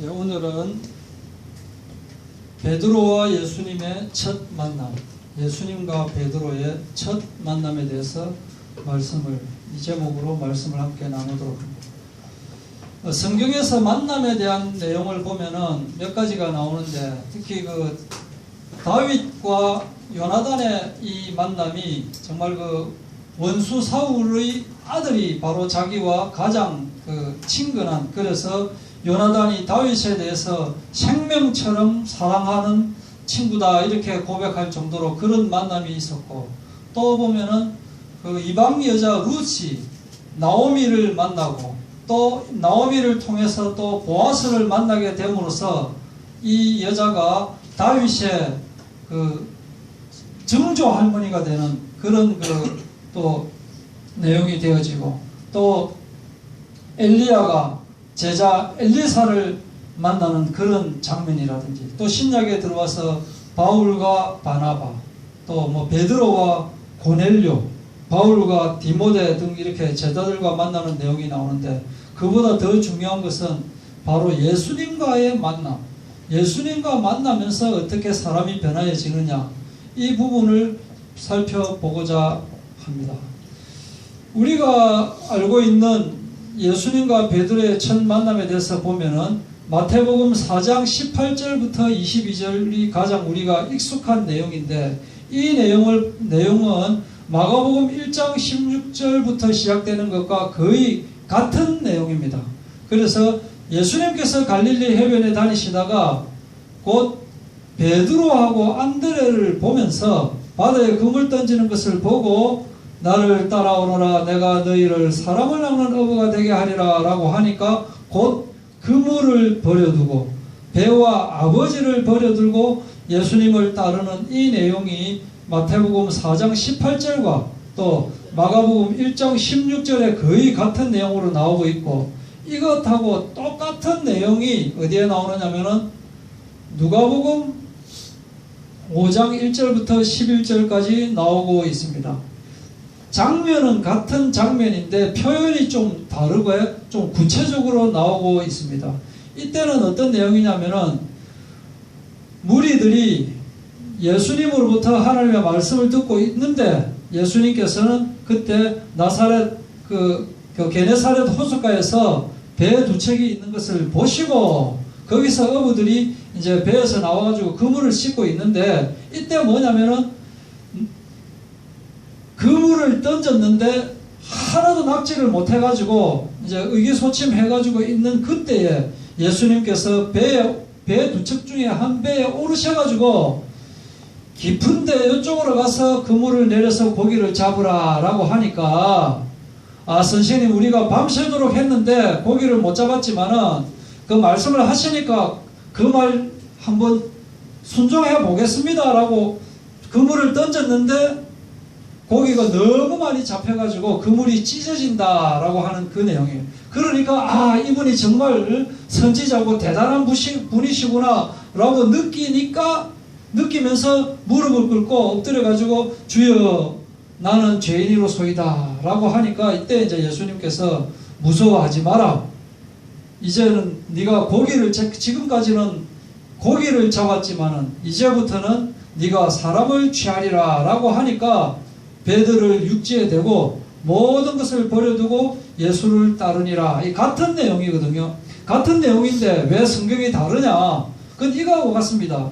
오늘은 베드로와 예수님의 첫 만남, 예수님과 베드로의 첫 만남에 대해서 이 제목으로 말씀을 함께 나누도록 합니다. 성경에서 만남에 대한 내용을 보면은 몇 가지가 나오는데, 특히 다윗과 요나단의 이 만남이 정말 원수 사울의 아들이 바로 자기와 가장 친근한, 그래서 요나단이 다윗에 대해서 생명처럼 사랑하는 친구다 이렇게 고백할 정도로 그런 만남이 있었고, 또 보면은 이방 여자 룻이 나오미를 만나고, 또 나오미를 통해서 또 보아스를 만나게 됨으로써 이 여자가 다윗의 증조 할머니가 되는 그런 또 내용이 되어지고, 또 엘리야가 제자 엘리사를 만나는 그런 장면이라든지, 또 신약에 들어와서 바울과 바나바, 또 베드로와 고넬료, 바울과 디모데 등 이렇게 제자들과 만나는 내용이 나오는데, 그보다 더 중요한 것은 바로 예수님과의 만남, 예수님과 만나면서 어떻게 사람이 변화해지느냐, 이 부분을 살펴보고자 합니다. 우리가 알고 있는 예수님과 베드로의 첫 만남에 대해서 보면은 마태복음 4장 18절부터 22절이 가장 우리가 익숙한 내용인데, 이 내용은 마가복음 1장 16절부터 시작되는 것과 거의 같은 내용입니다. 그래서 예수님께서 갈릴리 해변에 다니시다가 곧 베드로하고 안드레를 보면서 바다에 그물 던지는 것을 보고 나를 따라오너라, 내가 너희를 사람을 낚는 어부가 되게 하리라 라고 하니까 곧 그물을 버려두고 배와 아버지를 버려두고 예수님을 따르는 이 내용이 마태복음 4장 18절과 또 마가복음 1장 16절에 거의 같은 내용으로 나오고 있고, 이것하고 똑같은 내용이 어디에 나오느냐면은 누가복음 5장 1절부터 11절까지 나오고 있습니다. 장면은 같은 장면인데 표현이 좀 다르고 좀 구체적으로 나오고 있습니다. 이때는 어떤 내용이냐면은 무리들이 예수님으로부터 하나님의 말씀을 듣고 있는데, 예수님께서는 그때 나사렛 게네사렛 호숫가에서 배 두 척이 있는 것을 보시고, 거기서 어부들이 이제 배에서 나와가지고 그물을 씻고 있는데, 이때 뭐냐면은 그물을 던졌는데 하나도 낚지를 못해가지고 이제 의기소침해가지고 있는 그때에 예수님께서 배 두 척 중에 한 배에 오르셔가지고 깊은데 이쪽으로 가서 그물을 내려서 고기를 잡으라 라고 하니까, 선생님 우리가 밤새도록 했는데 고기를 못 잡았지만은 그 말씀을 하시니까 그 말 한번 순종해 보겠습니다 라고 그물을 던졌는데 고기가 너무 많이 잡혀가지고 그물이 찢어진다 라고 하는 그 내용이에요. 그러니까 이분이 정말 선지자고 대단한 분이시구나 라고 느끼면서 무릎을 꿇고 엎드려가지고 주여 나는 죄인이로소이다 라고 하니까, 이때 이제 예수님께서 무서워하지 마라, 이제는 네가 지금까지는 고기를 잡았지만은 이제부터는 네가 사람을 취하리라 라고 하니까 베드로를 육지에 대고 모든 것을 버려두고 예수를 따르니라. 이 같은 내용이거든요. 같은 내용인데 왜 성경이 다르냐? 그건 이거하고 같습니다.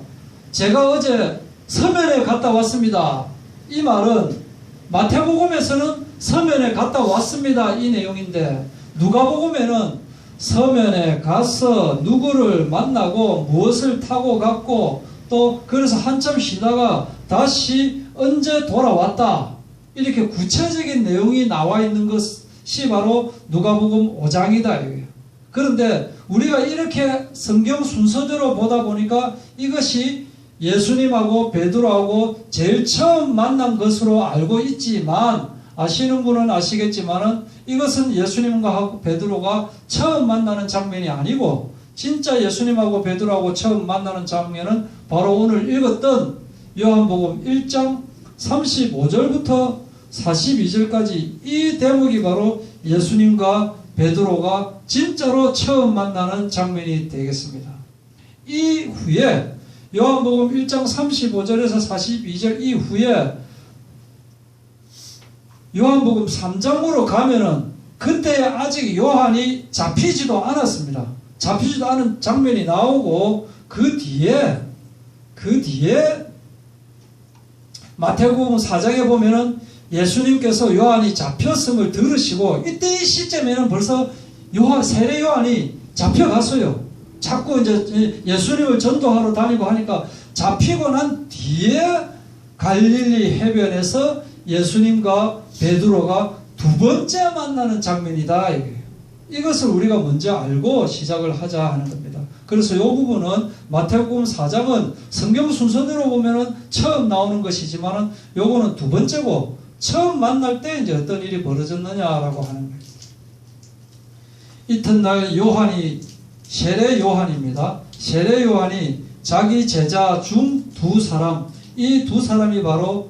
제가 어제 서면에 갔다 왔습니다, 이 말은 마태복음에서는 서면에 갔다 왔습니다 이 내용인데, 누가복음에는 서면에 가서 누구를 만나고 무엇을 타고 갔고, 또 그래서 한참 쉬다가 다시 언제 돌아왔다, 이렇게 구체적인 내용이 나와 있는 것이 바로 누가복음 5장이다. 그런데 우리가 이렇게 성경 순서대로 보다 보니까 이것이 예수님하고 베드로하고 제일 처음 만난 것으로 알고 있지만, 아시는 분은 아시겠지만은 이것은 예수님과 베드로가 처음 만나는 장면이 아니고, 진짜 예수님하고 베드로하고 처음 만나는 장면은 바로 오늘 읽었던 요한복음 1장 35절부터 42절까지 이 대목이 바로 예수님과 베드로가 진짜로 처음 만나는 장면이 되겠습니다. 이후에 요한복음 1장 35절에서 42절 이후에 요한복음 3장으로 가면은 그때 아직 요한이 잡히지도 않았습니다. 잡히지도 않은 장면이 나오고 그 뒤에 마태복음 4장에 보면은 예수님께서 요한이 잡혔음을 들으시고 이때 이 시점에는 벌써 세례 요한이 잡혀갔어요. 자꾸 이제 예수님을 전도하러 다니고 하니까 잡히고 난 뒤에 갈릴리 해변에서 예수님과 베드로가 두 번째 만나는 장면이다. 이것을 우리가 먼저 알고 시작을 하자 하는 겁니다. 그래서 이 부분은 마태복음 4장은 성경 순서대로 보면은 처음 나오는 것이지만은 요거는 두 번째고 처음 만날 때 이제 어떤 일이 벌어졌느냐라고 하는 거예요. 이튿날 세례 요한입니다. 세례 요한이 자기 제자 중 두 사람, 이 두 사람이 바로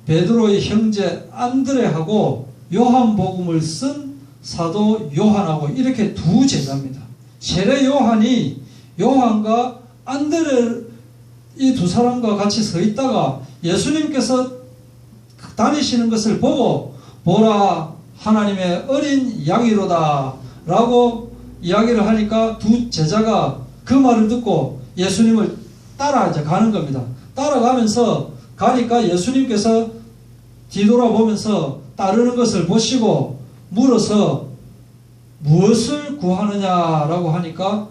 베드로의 형제 안드레하고 요한복음을 쓴 사도 요한하고 이렇게 두 제자입니다. 세례 요한이 요한과 안드레 이 두 사람과 같이 서 있다가 예수님께서 다니시는 것을 보고 보라 하나님의 어린 양이로다 라고 이야기를 하니까 두 제자가 그 말을 듣고 예수님을 따라 이제 가는 겁니다. 따라가면서 가니까 예수님께서 뒤돌아보면서 따르는 것을 보시고 물어서 무엇을 구하느냐라고 하니까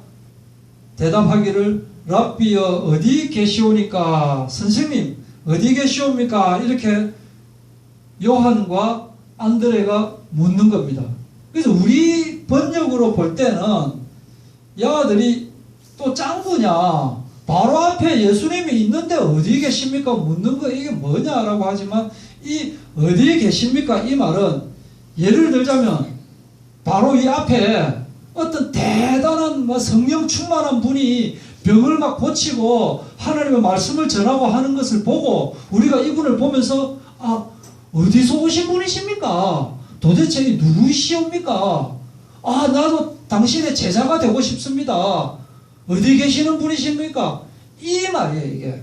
대답하기를 랍비여 어디 계시오니까 선생님 어디 계시옵니까? 이렇게 요한과 안드레가 묻는 겁니다. 그래서 우리 번역으로 볼 때는 야들이 또 짱구냐 바로 앞에 예수님이 있는데 어디 계십니까? 묻는 거 이게 뭐냐라고 하지만 이 어디 계십니까? 이 말은 예를 들자면 바로 이 앞에 어떤 대단한 성령 충만한 분이 병을 막 고치고 하나님의 말씀을 전하고 하는 것을 보고 우리가 이분을 보면서 어디서 오신 분이십니까? 도대체 누구시옵니까? 나도 당신의 제자가 되고 싶습니다. 어디 계시는 분이십니까? 이 말이에요, 이게.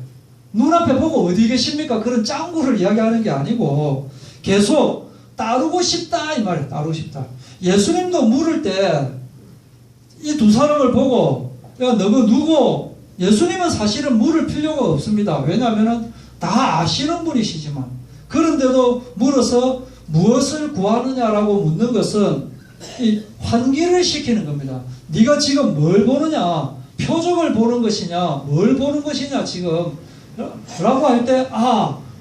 눈앞에 보고 어디 계십니까? 그런 짱구를 이야기하는 게 아니고 계속 따르고 싶다 이 말이에요. 따르고 싶다. 예수님도 물을 때 이 두 사람을 보고 야 너가 누구? 예수님은 사실은 물을 필요가 없습니다. 왜냐하면 다 아시는 분이시지만 그런데도 물어서 무엇을 구하느냐라고 묻는 것은 이 환기를 시키는 겁니다. 네가 지금 뭘 보느냐? 표적을 보는 것이냐? 뭘 보는 것이냐 지금? 라고 할 때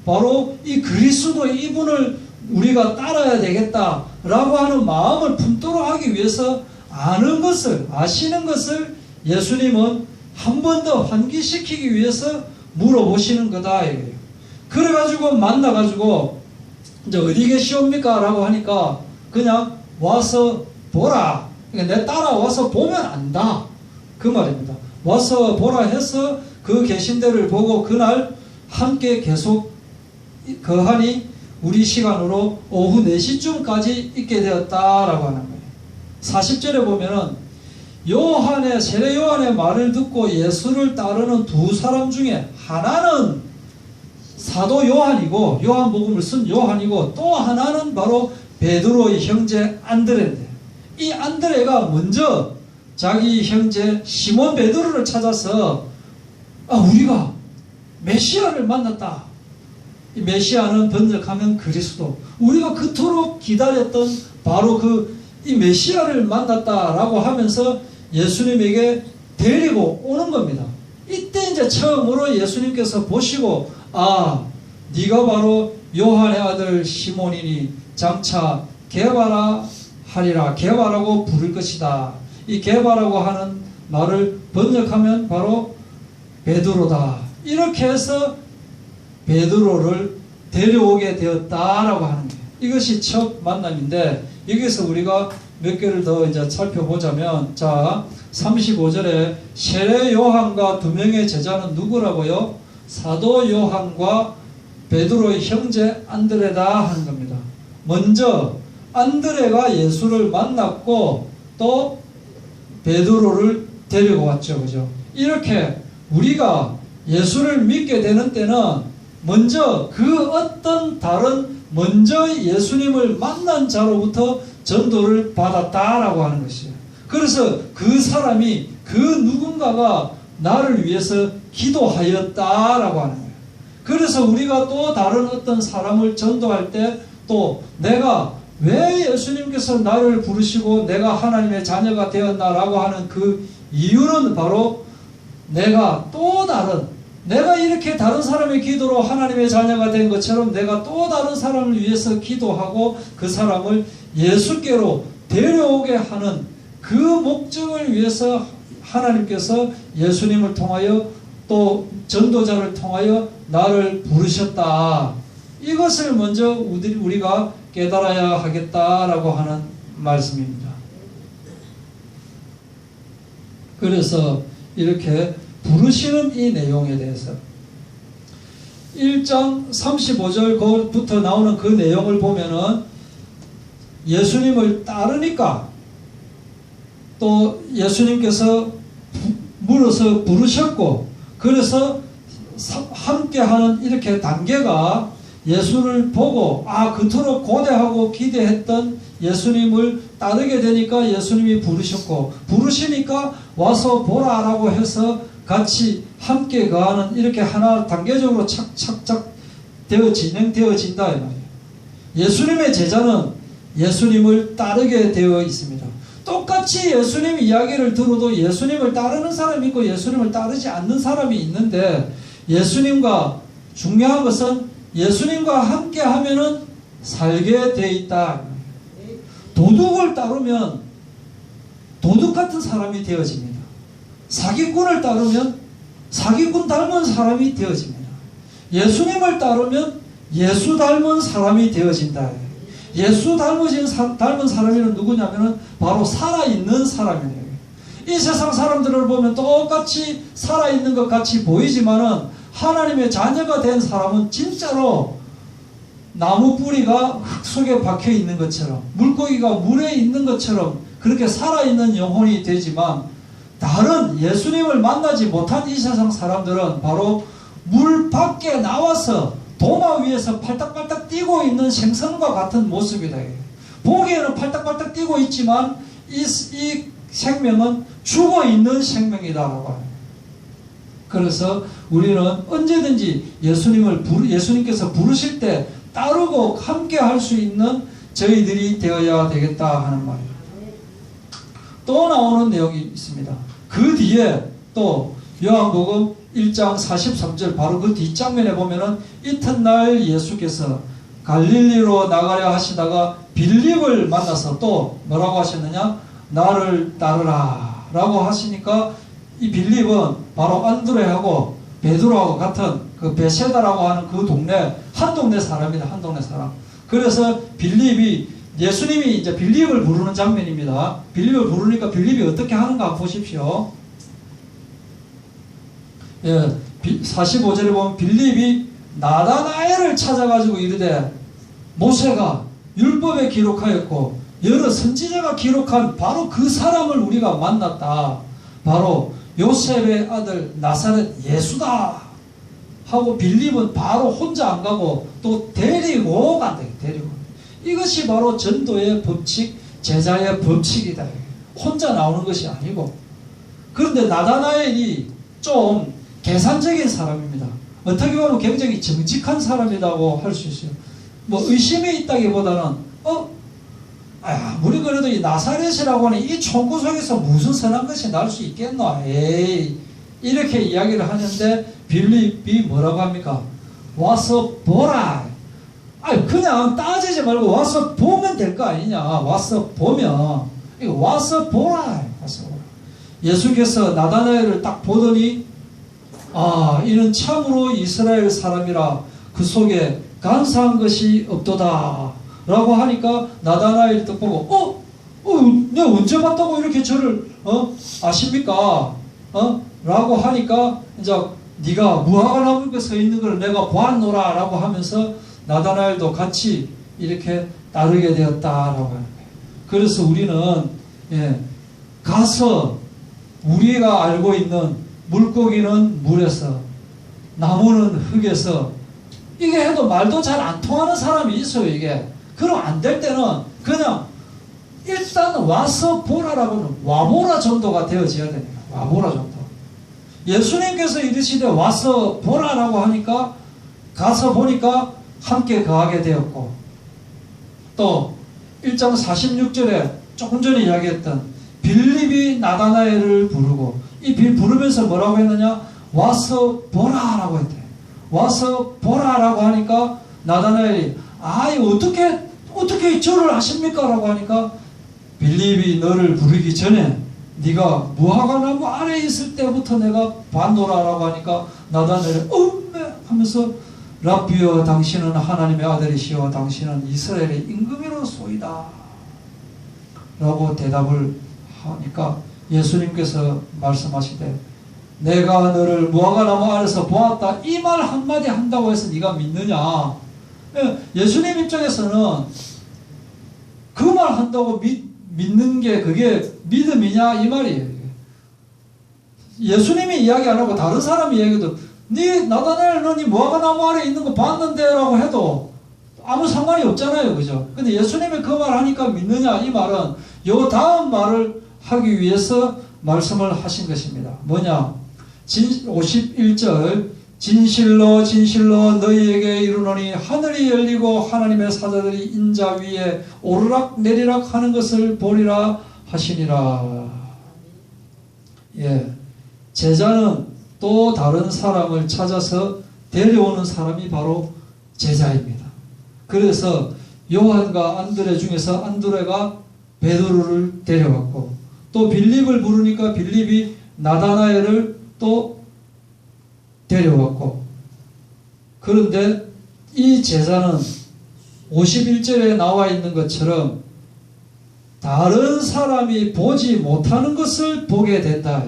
바로 이 그리스도 이분을 우리가 따라야 되겠다 라고 하는 마음을 품도록 하기 위해서 아시는 것을 예수님은 한 번 더 환기시키기 위해서 물어보시는 거다 이거예요. 그래가지고 만나가지고 이제 어디 계시옵니까? 라고 하니까 그냥 와서 보라. 그러니까 내 따라와서 보면 안다. 그 말입니다. 와서 보라 해서 그 계신 데를 보고 그날 함께 계속 거하니 우리 시간으로 오후 4시쯤까지 있게 되었다라고 하는 거예요. 40절에 보면은 세례 요한의 말을 듣고 예수를 따르는 두 사람 중에 하나는 사도 요한이고 요한복음을 쓴 요한이고 또 하나는 바로 베드로의 형제 안드레인데 이 안드레가 먼저 자기 형제 시몬 베드로를 찾아서 우리가 메시아를 만났다. 이 메시아는 번역하면 그리스도. 우리가 그토록 기다렸던 바로 이 메시아를 만났다라고 하면서 예수님에게 데리고 오는 겁니다. 이때 이제 처음으로 예수님께서 보시고 네가 바로 요한의 아들 시몬이니 장차 게바라 하리라. 게바라고 부를 것이다. 이 게바라고 하는 말을 번역하면 바로 베드로다. 이렇게 해서 베드로를 데려오게 되었다라고 하는 거예요. 이것이 첫 만남인데 여기서 우리가 몇 개를 더 이제 살펴보자면 35절에 세례 요한과 두 명의 제자는 누구라고요? 사도 요한과 베드로의 형제 안드레다 하는 겁니다. 먼저 안드레가 예수를 만났고 또 베드로를 데리고 왔죠. 그죠? 이렇게 우리가 예수를 믿게 되는 때는 먼저 그 어떤 다른 먼저 예수님을 만난 자로부터 전도를 받았다라고 하는 것이에요. 그래서 그 사람이 그 누군가가 나를 위해서 기도하였다라고 하는 거예요. 그래서 우리가 또 다른 어떤 사람을 전도할 때 또 내가 왜 예수님께서 나를 부르시고 내가 하나님의 자녀가 되었나라고 하는 그 이유는 바로 내가 또 다른, 내가 이렇게 다른 사람의 기도로 하나님의 자녀가 된 것처럼 내가 또 다른 사람을 위해서 기도하고 그 사람을 예수께로 데려오게 하는 그 목적을 위해서 하나님께서 예수님을 통하여 또 전도자를 통하여 나를 부르셨다. 이것을 먼저 우리가 깨달아야 하겠다라고 하는 말씀입니다. 그래서 이렇게 부르시는 이 내용에 대해서 1장 35절부터 나오는 그 내용을 보면은 예수님을 따르니까 또 예수님께서 물어서 부르셨고 그래서 함께하는 이렇게 단계가 예수를 보고 그토록 고대하고 기대했던 예수님을 따르게 되니까 예수님이 부르셨고 부르시니까 와서 보라라고 해서 같이 함께 가는 이렇게 하나 단계적으로 착착착 진행되어진다 이 말이에요. 예수님의 제자는 예수님을 따르게 되어 있습니다. 똑같이 예수님 이야기를 들어도 예수님을 따르는 사람이 있고 예수님을 따르지 않는 사람이 있는데 예수님과 중요한 것은 예수님과 함께 하면은 살게 돼 있다. 도둑을 따르면 도둑 같은 사람이 되어집니다. 사기꾼을 따르면 사기꾼 닮은 사람이 되어집니다. 예수님을 따르면 예수 닮은 사람이 되어진다. 예수 닮은 사람이는 누구냐면은 바로 살아있는 사람이에요. 이 세상 사람들을 보면 똑같이 살아있는 것 같이 보이지만은 하나님의 자녀가 된 사람은 진짜로 나무 뿌리가 흙 속에 박혀 있는 것처럼 물고기가 물에 있는 것처럼 그렇게 살아있는 영혼이 되지만 다른 예수님을 만나지 못한 이 세상 사람들은 바로 물 밖에 나와서 도마 위에서 팔딱팔딱 뛰고 있는 생선과 같은 모습이다. 보기에는 팔딱팔딱 뛰고 있지만 이 생명은 죽어있는 생명이다라고 합니다. 그래서 우리는 언제든지 예수님께서 부르실 때 따르고 함께 할 수 있는 저희들이 되어야 되겠다 하는 말이에요. 또 나오는 내용이 있습니다. 그 뒤에 또 요한복음 1장 43절 바로 그 뒷장면에 보면은 이튿날 예수께서 갈릴리로 나가려 하시다가 빌립을 만나서 또 뭐라고 하셨느냐? 나를 따르라 라고 하시니까 이 빌립은 바로 안드레하고 베드로하고 같은 그 베세다라고 하는 그 동네 한 동네 사람이다. 한 동네 사람. 그래서 빌립이 예수님이 이제 빌립을 부르는 장면입니다. 빌립을 부르니까 빌립이 어떻게 하는가 한번 보십시오. 45절에 보면 빌립이 나다나엘을 찾아가지고 이르되 모세가 율법에 기록하였고 여러 선지자가 기록한 바로 그 사람을 우리가 만났다. 바로 요셉의 아들 나사렛 예수다 하고 빌립은 바로 혼자 안 가고 또 데리고 간다. 데리고. 이것이 바로 전도의 법칙, 제자의 법칙이다. 혼자 나오는 것이 아니고. 그런데 나다나엘이 좀 계산적인 사람입니다. 어떻게 보면 굉장히 정직한 사람이라고 할 수 있어요. 뭐 의심이 있다기보다는 우리 그래도 이 나사렛이라고 하는 이 총구 속에서 무슨 선한 것이 날 수 있겠노? 에이, 이렇게 이야기를 하는데 빌립이 뭐라고 합니까? 와서 보라. 그냥 따지지 말고 와서 보면 될 거 아니냐? 와서 보면 이거 와서 보라. 와서 보라. 예수께서 나다나엘을 딱 보더니 이는 참으로 이스라엘 사람이라 그 속에 간사한 것이 없도다 라고 하니까 나다나엘이 딱 보고 내가 언제 봤다고 이렇게 저를 아십니까? 라고 하니까 이제 네가 무화과 나무에 서 있는 걸 내가 보았노라 라고 하면서 나다나엘도 같이 이렇게 따르게 되었다라고 하는 거예요. 그래서 우리는 가서 우리가 알고 있는 물고기는 물에서, 나무는 흙에서, 이게 해도 말도 잘 안 통하는 사람이 있어요. 이게 그럼 안 될 때는 그냥 일단 와서 보라라고는 와보라 정도가 되어져야 됩니다. 와보라 정도. 예수님께서 이르시되 와서 보라라고 하니까 가서 보니까 함께 거하게 되었고, 또 1장 46절에 조금 전에 이야기했던 빌립이 나다나엘을 부르고, 이 부르면서 뭐라고 했느냐? 와서 보라라고 했대요. 와서 보라라고 하니까 나다나엘이 어떻게 저를 아십니까? 라고 하니까 빌립이 너를 부르기 전에 네가 무화과나무 아래에 있을 때부터 내가 봤노라라고 하니까 나다나엘이 하면서 랍비여 당신은 하나님의 아들이시여 당신은 이스라엘의 임금이로소이다 라고 대답을 하니까 예수님께서 말씀하시되 내가 너를 무화과나무 아래서 보았다 이 말 한마디 한다고 해서 네가 믿느냐? 예수님 입장에서는 그 말 한다고 믿는 게 그게 믿음이냐 이 말이에요. 예수님이 이야기 안 하고 다른 사람이 이야기해도 나다나엘 너니 무화과나무 아래에 있는 거 봤는데 라고 해도 아무 상관이 없잖아요. 그죠? 근데 예수님이 그 말 하니까 믿느냐 이 말은 요 다음 말을 하기 위해서 말씀을 하신 것입니다. 뭐냐? 51절 진실로 진실로 너희에게 이르노니 하늘이 열리고 하나님의 사자들이 인자 위에 오르락 내리락 하는 것을 보리라 하시니라. 제자는 또 다른 사람을 찾아서 데려오는 사람이 바로 제자입니다. 그래서 요한과 안드레 중에서 안드레가 베드로를 데려왔고, 또 빌립을 부르니까 빌립이 나다나엘을 또 데려왔고, 그런데 이 제자는 51절에 나와 있는 것처럼 다른 사람이 보지 못하는 것을 보게 된다.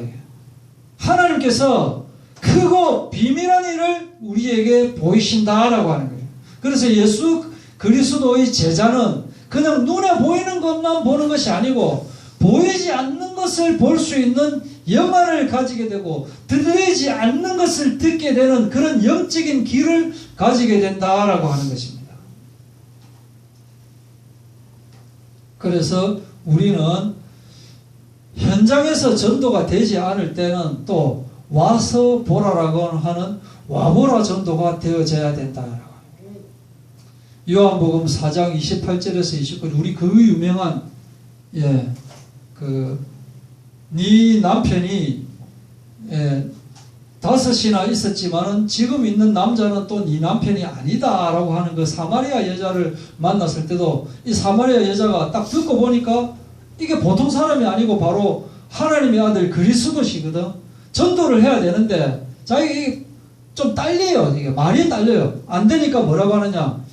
하나님께서 크고 비밀한 일을 우리에게 보이신다라고 하는 거예요. 그래서 예수 그리스도의 제자는 그냥 눈에 보이는 것만 보는 것이 아니고 보이지 않는 것을 볼 수 있는 영안을 가지게 되고 들리지 않는 것을 듣게 되는 그런 영적인 귀를 가지게 된다라고 하는 것입니다. 그래서 우리는 현장에서 전도가 되지 않을 때는 또 와서 보라라고 하는 와보라 전도가 되어져야 된다라고 합니다. 요한복음 4장 28절에서 29절 우리 그 유명한 네 남편이 5이나 있었지만은 지금 있는 남자는 또 네 남편이 아니다라고 하는 그 사마리아 여자를 만났을 때도 이 사마리아 여자가 딱 듣고 보니까 이게 보통 사람이 아니고 바로 하나님의 아들 그리스도시거든. 전도를 해야 되는데 자기 좀 딸려요. 이게 말이 딸려요. 안 되니까 뭐라고 하느냐?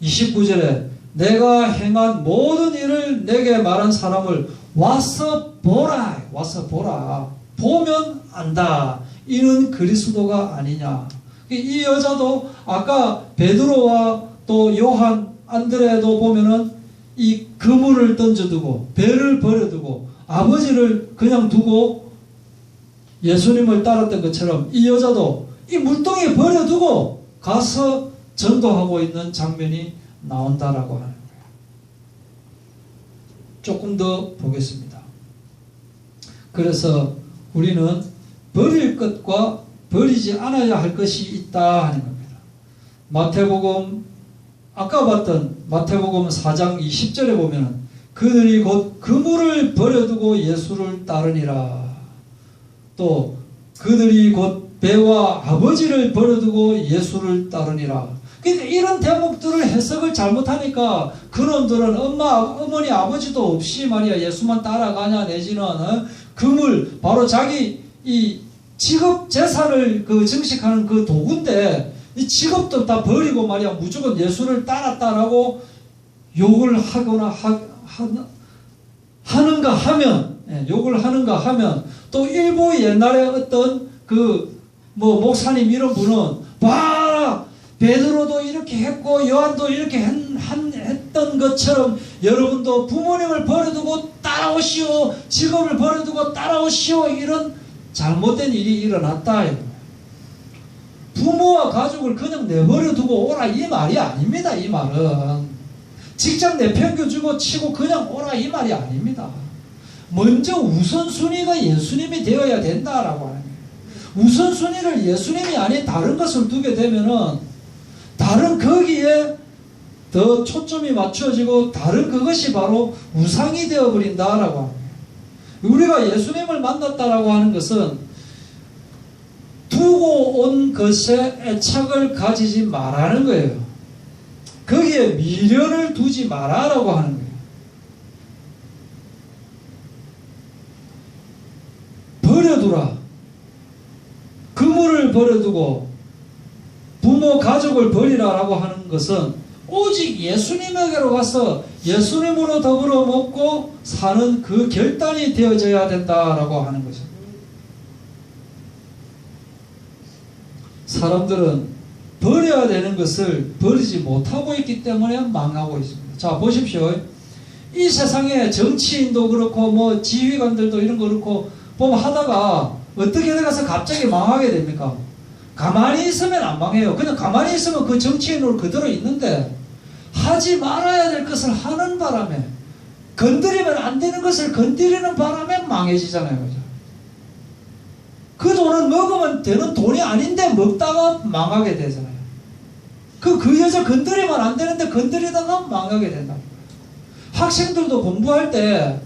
29절에 내가 행한 모든 일을 내게 말한 사람을 와서 보라. 와서 보라. 보면 안다. 이는 그리스도가 아니냐. 이 여자도 아까 베드로와 또 요한, 안드레도 보면은 이 그물을 던져두고 배를 버려두고 아버지를 그냥 두고 예수님을 따랐던 것처럼 이 여자도 이 물동에 버려두고 가서 전도하고 있는 장면이 나온다라고 하는 거예요. 조금 더 보겠습니다. 그래서 우리는 버릴 것과 버리지 않아야 할 것이 있다 하는 겁니다. 마태복음 아까 봤던 마태복음 4장 20절에 보면 그들이 곧 그물을 버려두고 예수를 따르니라. 또 그들이 곧 배와 아버지를 버려두고 예수를 따르니라. 근데 이런 대목들을 해석을 잘못하니까 그놈들은 어머니 아버지도 없이 말이야 예수만 따라가냐 내지는 그물 바로 자기 이 직업 재산을 증식하는 그 도구인데 이 직업도 다 버리고 말이야 무조건 예수를 따랐다라고 욕을 하거나 하는가 하면 욕을 하는가 하면 또 일부 옛날에 어떤 목사님 이런 분은 봐라 베드로도 이렇게 했고 요한도 이렇게 했던 했던 것처럼 여러분도 부모님을 버려두고 따라오시오, 직업을 버려두고 따라오시오, 이런 잘못된 일이 일어났다. 부모와 가족을 그냥 내버려두고 오라 이 말이 아닙니다. 이 말은 직장 내팽겨주고 치고 그냥 오라 이 말이 아닙니다. 먼저 우선순위가 예수님이 되어야 된다라고 하는 거예요. 우선순위를 예수님이 아닌 다른 것을 두게 되면은 다른 거기에 더 초점이 맞춰지고 다른 그것이 바로 우상이 되어버린다라고 하는 거예요. 우리가 예수님을 만났다라고 하는 것은 두고 온 것에 애착을 가지지 말라는 거예요. 거기에 미련을 두지 마라라고 하는 거예요. 버려두라. 그물을 버려두고 부모 가족을 버리라라고 하는 것은 오직 예수님에게로 가서 예수님으로 더불어 먹고 사는 그 결단이 되어져야 된다라고 하는 거죠. 사람들은 버려야 되는 것을 버리지 못하고 있기 때문에 망하고 있습니다. 자, 보십시오. 이 세상에 정치인도 그렇고 뭐 지휘관들도 이런 거 그렇고 보면 하다가 어떻게 돼가서 갑자기 망하게 됩니까? 가만히 있으면 안 망해요. 그냥 가만히 있으면 그 정치인으로 그대로 있는데 하지 말아야 될 것을 하는 바람에, 건드리면 안 되는 것을 건드리는 바람에 망해지잖아요. 그죠? 그 돈은 먹으면 되는 돈이 아닌데 먹다가 망하게 되잖아요. 그 여자 건드리면 안 되는데 건드리다가 망하게 된다. 학생들도 공부할 때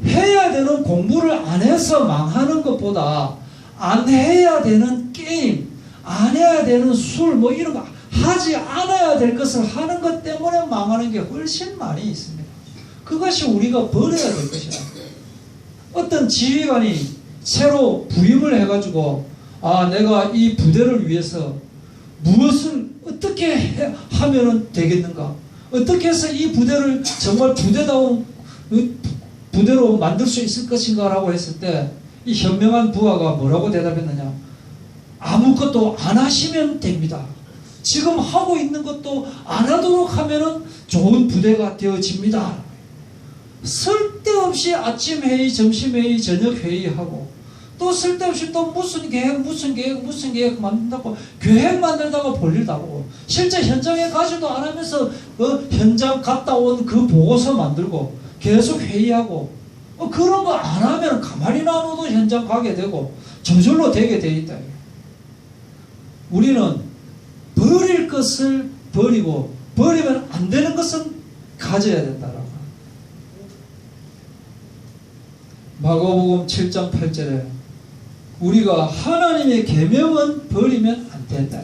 해야 되는 공부를 안 해서 망하는 것보다 안 해야 되는 게임, 안 해야 되는 술, 뭐 이런 거 하지 않아야 될 것을 하는 것 때문에 망하는 게 훨씬 많이 있습니다. 그것이 우리가 버려야 될 것이다. 어떤 지휘관이 새로 부임을 해가지고 내가 이 부대를 위해서 무엇을 어떻게 하면 되겠는가, 어떻게 해서 이 부대를 정말 부대다운 부대로 만들 수 있을 것인가 라고 했을 때 이 현명한 부하가 뭐라고 대답했느냐, 아무것도 안 하시면 됩니다. 지금 하고 있는 것도 안 하도록 하면은 좋은 부대가 되어집니다. 쓸데없이 아침 회의, 점심 회의, 저녁 회의하고 또 쓸데없이 또 무슨 계획 만든다고 계획 만들다가 볼일 다고 실제 현장에 가지도 안 하면서 현장 갔다 온 그 보고서 만들고 계속 회의하고 그런 거 안 하면 가만히 놔둬도 현장 가게 되고 저절로 되게 돼 있다. 우리는 버릴 것을 버리고 버리면 안 되는 것은 가져야 된다라고. 마가복음 7장 8절에 우리가 하나님의 계명은 버리면 안 된다.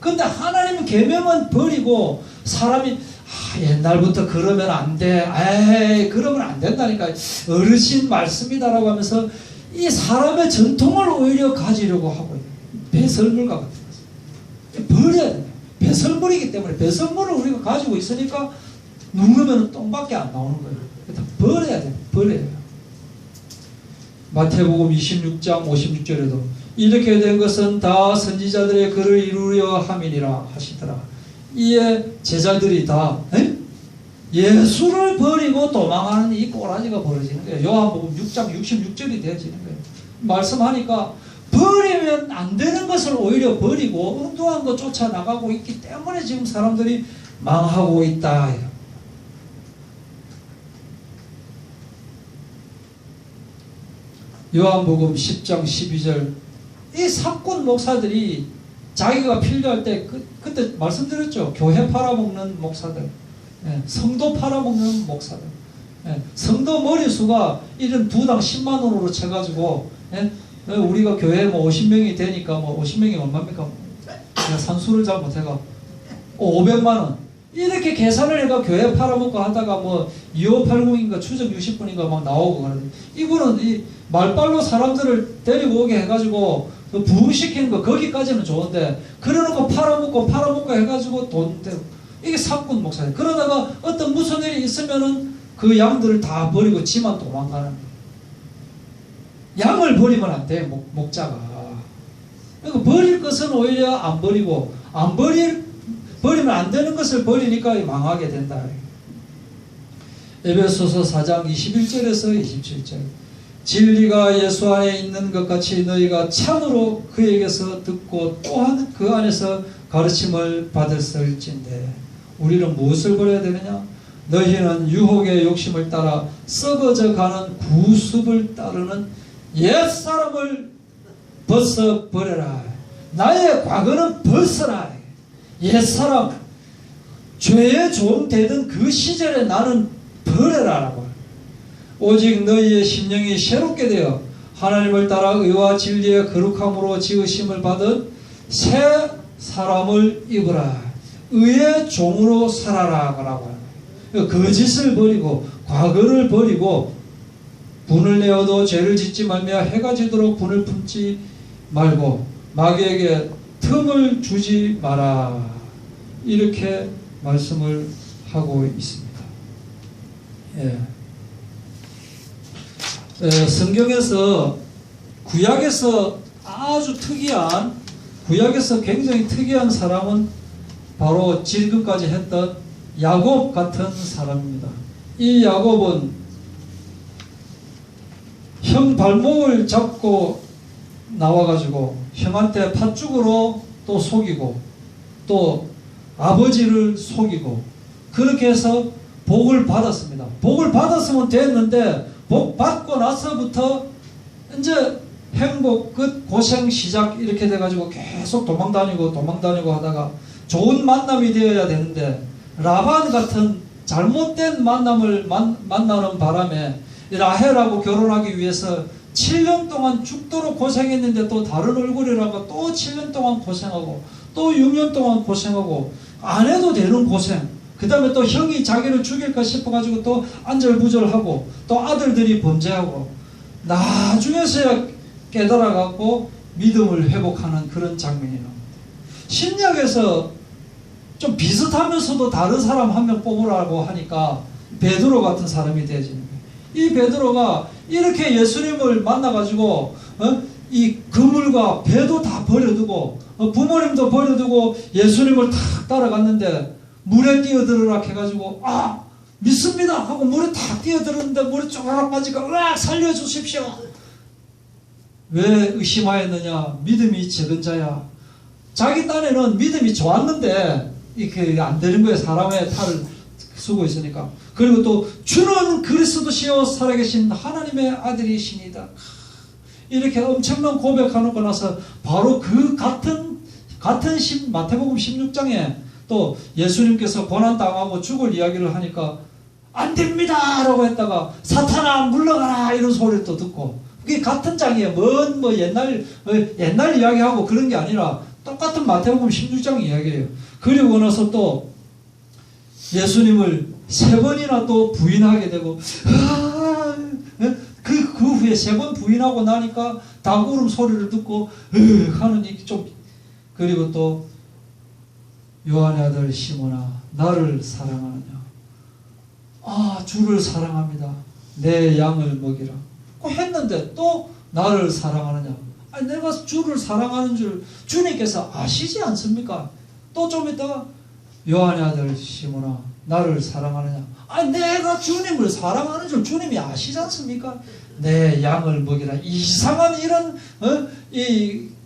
근데 하나님의 계명은 버리고 사람이 옛날부터 그러면 안 돼. 에이, 그러면 안 된다니까. 어르신 말씀이다라고 하면서 이 사람의 전통을 오히려 가지려고 하고 있는 배설물과 같은 거죠. 버려야 돼요. 배설물이기 때문에 배설물을 우리가 가지고 있으니까 누르면 똥밖에 안 나오는 거예요. 그래서 버려야 돼요. 버려야 돼요. 마태복음 26장 56절에도 이렇게 된 것은 다 선지자들의 글을 이루려 함이니라 하시더라. 이에 제자들이 다 예수를 버리고 도망하는 이 꼬라지가 벌어지는 거예요. 요한복음 6장 66절이 되어지는 거예요. 말씀하니까 버리면 안 되는 것을 오히려 버리고 엉뚱한 것 쫓아나가고 있기 때문에 지금 사람들이 망하고 있다. 요한복음 10장 12절 이 사꾼 목사들이 자기가 필요할 때 그때 말씀드렸죠. 교회 팔아먹는 목사들, 성도 팔아먹는 목사들, 성도 머리수가 이런 두당 10만 원으로 쳐가지고 우리가 교회 뭐 50명이 되니까 뭐 50명이 얼마입니까? 제가 산수를 잘 못해가 500만 원 이렇게 계산을 해가 교회 팔아먹고 하다가 뭐 2580인가 추적 60분인가 막 나오고 그러는데 이분은 이 말빨로 사람들을 데리고 오게 해가지고 부흥시키는 거 거기까지는 좋은데 그래놓고 팔아먹고 해가지고 돈 대고 이게 사꾼 목사예요. 그러다가 어떤 무슨 일이 있으면은 그 양들을 다 버리고 지만 도망가는 거예요. 양을 버리면 안 돼. 목자가. 그러니까 버릴 것은 오히려 안 버리고 안 버릴 버리면 안 되는 것을 버리니까 망하게 된다. 에베소서 4장 21절에서 27절. 진리가 예수 안에 있는 것 같이 너희가 참으로 그에게서 듣고 또한 그 안에서 가르침을 받았을진데 우리는 무엇을 버려야 되느냐? 너희는 유혹의 욕심을 따라 썩어져 가는 구습을 따르는 옛사람을 벗어버려라. 나의 과거는 벗어라. 옛사람, 죄의 종 되던 그 시절에 나는 버려라라고. 오직 너희의 심령이 새롭게 되어 하나님을 따라 의와 진리의 거룩함으로 지으심을 받은 새 사람을 입으라. 의의 종으로 살아라라고 하는 거예요. 거짓을 버리고 과거를 버리고 분을 내어도 죄를 짓지 말며 해가 지도록 분을 품지 말고 마귀에게 틈을 주지 마라. 이렇게 말씀을 하고 있습니다. 성경에서 구약에서 아주 특이한, 구약에서 굉장히 특이한 사람은 바로 지금까지 했던 야곱 같은 사람입니다. 이 야곱은 형 발목을 잡고 나와가지고 형한테 팥죽으로 또 속이고 또 아버지를 속이고 그렇게 해서 복을 받았습니다. 복을 받았으면 됐는데 복 받고 나서부터 이제 행복 끝 고생 시작 이렇게 돼가지고 계속 도망다니고 하다가 좋은 만남이 되어야 되는데 라반 같은 잘못된 만남을 만나는 바람에 라헬하고 결혼하기 위해서 7년 동안 죽도록 고생했는데 또 다른 얼굴이라고 또 7년 동안 고생하고 또 6년 동안 고생하고 안 해도 되는 고생, 그 다음에 또 형이 자기를 죽일까 싶어가지고 또 안절부절하고 또 아들들이 범죄하고 나중에서야 깨달아갖고 믿음을 회복하는 그런 장면이 나옵니다. 신약에서 좀 비슷하면서도 다른 사람 한 명 뽑으라고 하니까 베드로 같은 사람이 되어지는 거예요. 이 베드로가 이렇게 예수님을 만나가지고 이 그물과 배도 다 버려두고 부모님도 버려두고 예수님을 탁 따라갔는데 물에 뛰어들으라 해가지고 믿습니다 하고 물에 탁 뛰어들었는데 물에 쪼그락 빠지고 으악 살려주십시오. 왜 의심하였느냐? 믿음이 적은 자야. 자기 딴에는 믿음이 좋았는데 이게 안 되는 거예요. 사람의 탈을 쓰고 있으니까. 그리고 또 주는 그리스도시요 살아계신 하나님의 아들이시니다. 이렇게 엄청난 고백하고 나서 바로 그 같은 마태복음 16장에 또 예수님께서 고난당하고 죽을 이야기를 하니까 안 됩니다 라고 했다가 사탄아 물러가라 이런 소리를 또 듣고, 그게 같은 장이에요. 뭐 옛날 이야기하고 그런 게 아니라 똑같은 마태복음 16장 이야기예요. 그리고 나서 또 예수님을 3번이나 또 부인하게 되고 그 후에 3번 부인하고 나니까 닭울음 소리를 듣고 하는 좀, 그리고 또 요한의 아들 시몬아 나를 사랑하느냐? 주를 사랑합니다. 내 양을 먹이라 꼭 했는데 또 나를 사랑하느냐? 내가 주를 사랑하는 줄 주님께서 아시지 않습니까? 또 좀 있다가 요한의 아들 시몬아 나를 사랑하느냐? 내가 주님을 사랑하는 줄 주님이 아시지 않습니까? 내 양을 먹이라. 이상한 이런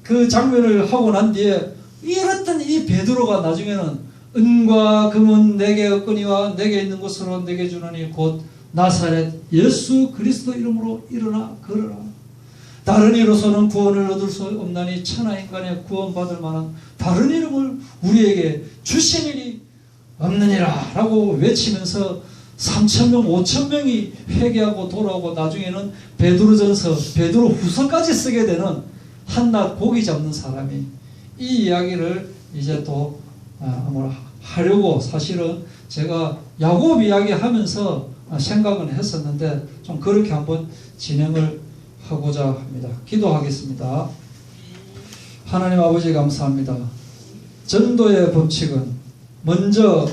그 장면을 하고 난 뒤에 이랬던 이 베드로가 나중에는 은과 금은 내게 없거니와 내게 있는 것으로 내게 주노니 곧 나사렛 예수 그리스도 이름으로 일어나 걸어라. 다른 이로서는 구원을 얻을 수 없나니 천하 인간의 구원받을 만한 다른 이름을 우리에게 주신 일이 없느니라 라고 외치면서 3,000명 5,000명이 회개하고 돌아오고 나중에는 베드로전서 베드로후서까지 쓰게 되는 한낱 고기 잡는 사람이 이 이야기를 이제 또 하려고 사실은 제가 야곱 이야기 하면서 생각은 했었는데 좀 그렇게 한번 진행을 하고자 합니다. 기도하겠습니다. 하나님 아버지 감사합니다. 전도의 법칙은 먼저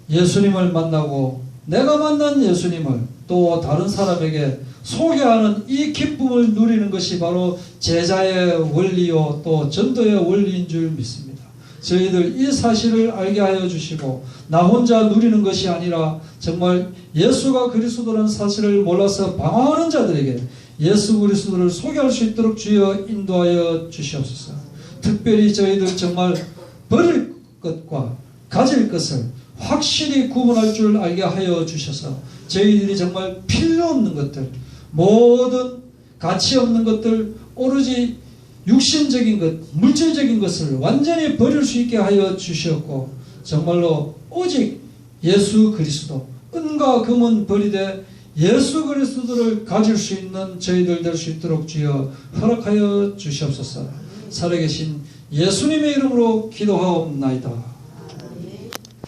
예수님을 만나고 내가 만난 예수님을 또 다른 사람에게 소개하는 이 기쁨을 누리는 것이 바로 제자의 원리요 또 전도의 원리인 줄 믿습니다. 저희들 이 사실을 알게 하여 주시고 나 혼자 누리는 것이 아니라 정말 예수가 그리스도라는 사실을 몰라서 방황하는 자들에게 예수 그리스도를 소개할 수 있도록 주여 인도하여 주시옵소서. 특별히 저희들 정말 버릴 것과 가질 것을 확실히 구분할 줄 알게 하여 주셔서 저희들이 정말 필요 없는 것들, 모든 가치 없는 것들, 오로지 육신적인 것, 물질적인 것을 완전히 버릴 수 있게 하여 주셨고 정말로 오직 예수 그리스도, 은과 금은 버리되 예수 그리스도를 가질 수 있는 저희들 될 수 있도록 주여 허락하여 주시옵소서. 살아계신 예수님의 이름으로 기도하옵나이다.